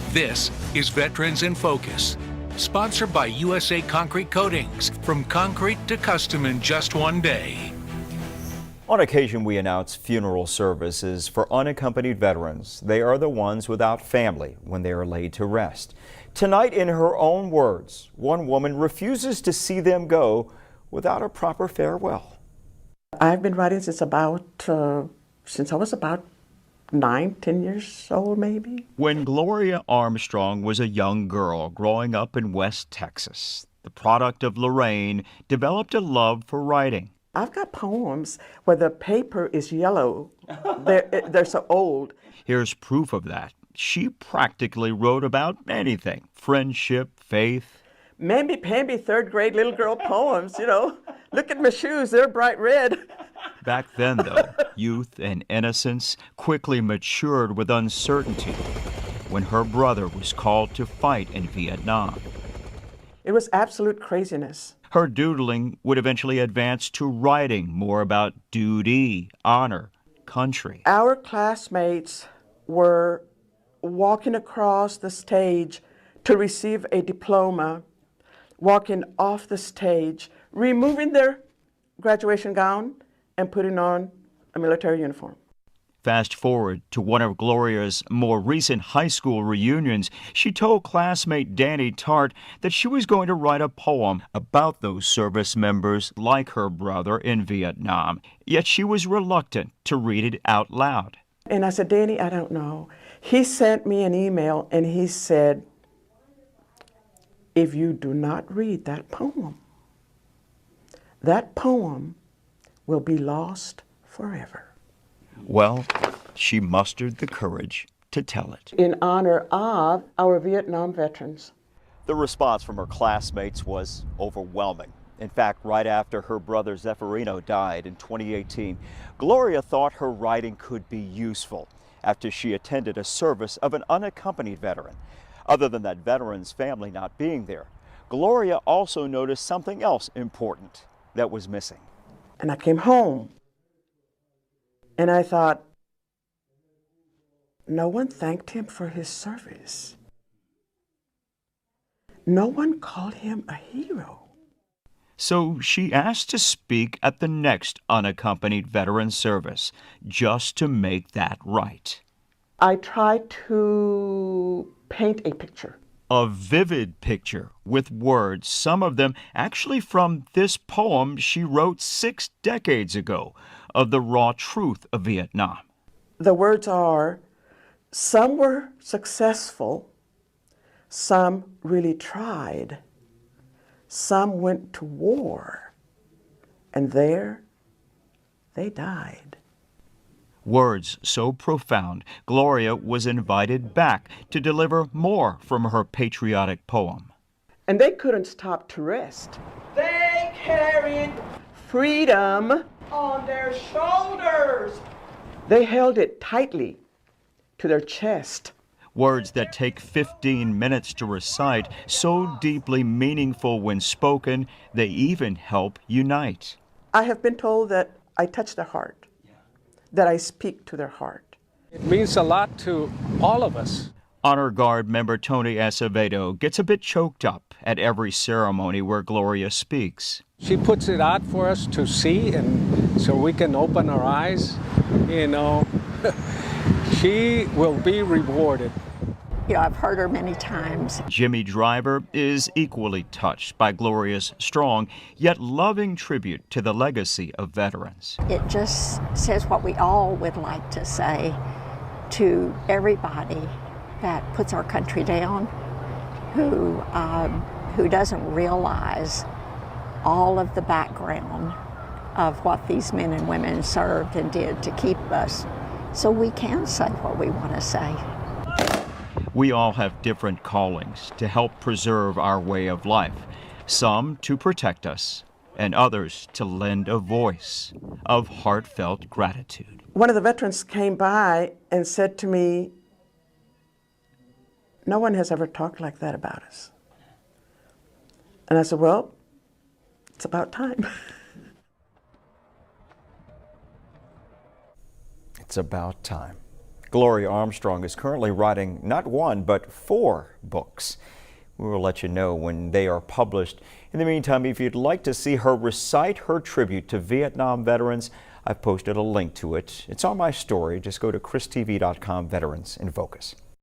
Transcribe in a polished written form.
This is Veterans in Focus, sponsored by USA Concrete Coatings, from concrete to custom in just one day. On occasion, we announce funeral services for unaccompanied veterans. They are the ones without family when they are laid to rest. Tonight, in her own words, one woman refuses to see them go without a proper farewell. I've been writing since I was about 9-10 years old, maybe. When Gloria Armstrong was a young girl growing up in West Texas, the product of Lorraine developed a love for writing. I've got poems where the paper is yellow. They're so old. Here's proof of that. She practically wrote about anything: friendship, faith. Mamby-pamby third grade little girl poems, you know. Look at my shoes, they're bright red. Back then, though, youth and innocence quickly matured with uncertainty when her brother was called to fight in Vietnam. It was absolute craziness. Her doodling would eventually advance to writing more about duty, honor, country. Our classmates were walking across the stage to receive a diploma, walking off the stage, removing their graduation gown and putting on a military uniform. Fast forward to one of Gloria's more recent high school reunions, she told classmate Danny Tart that she was going to write a poem about those service members like her brother in Vietnam, yet she was reluctant to read it out loud. And I said, Danny, I don't know. He sent me an email and he said, if you do not read that poem will be lost forever. Well, she mustered the courage to tell it. In honor of our Vietnam veterans. The response from her classmates was overwhelming. In fact, right after her brother Zeffirino died in 2018, Gloria thought her writing could be useful after she attended a service of an unaccompanied veteran. Other than that veteran's family not being there, Gloria also noticed something else important that was missing. And I came home and I thought, no one thanked him for his service. No one called him a hero. So she asked to speak at the next unaccompanied veteran service, just to make that right. I tried to paint a picture. A vivid picture with words, some of them actually from this poem she wrote 6 decades ago, of the raw truth of Vietnam. The words are, some were successful, some really tried, some went to war, and there they died. Words so profound, Gloria was invited back to deliver more from her patriotic poem. And they couldn't stop to rest. They carried freedom on their shoulders. They held it tightly to their chest. Words that take 15 minutes to recite, so deeply meaningful when spoken, they even help unite. I have been told that I touch their heart, that I speak to their heart. It means a lot to all of us. Honor Guard member Tony Acevedo gets a bit choked up at every ceremony where Gloria speaks. She puts it out for us to see, and so we can open our eyes. You know, she will be rewarded. You know, I've heard her many times. Jimmy Driver is equally touched by Gloria's strong yet loving tribute to the legacy of veterans. It just says what we all would like to say to everybody that puts our country down, who doesn't realize all of the background of what these men and women served and did to keep us, so we can say what we want to say. We all have different callings to help preserve our way of life, some to protect us, and others to lend a voice of heartfelt gratitude. One of the veterans came by and said to me, no one has ever talked like that about us. And I said, well, it's about time. It's about time. Gloria Armstrong is currently writing not one, but 4 books. We will let you know when they are published. In the meantime, if you'd like to see her recite her tribute to Vietnam veterans, I've posted a link to it. It's on my story. Just go to christv.com Veterans in Focus.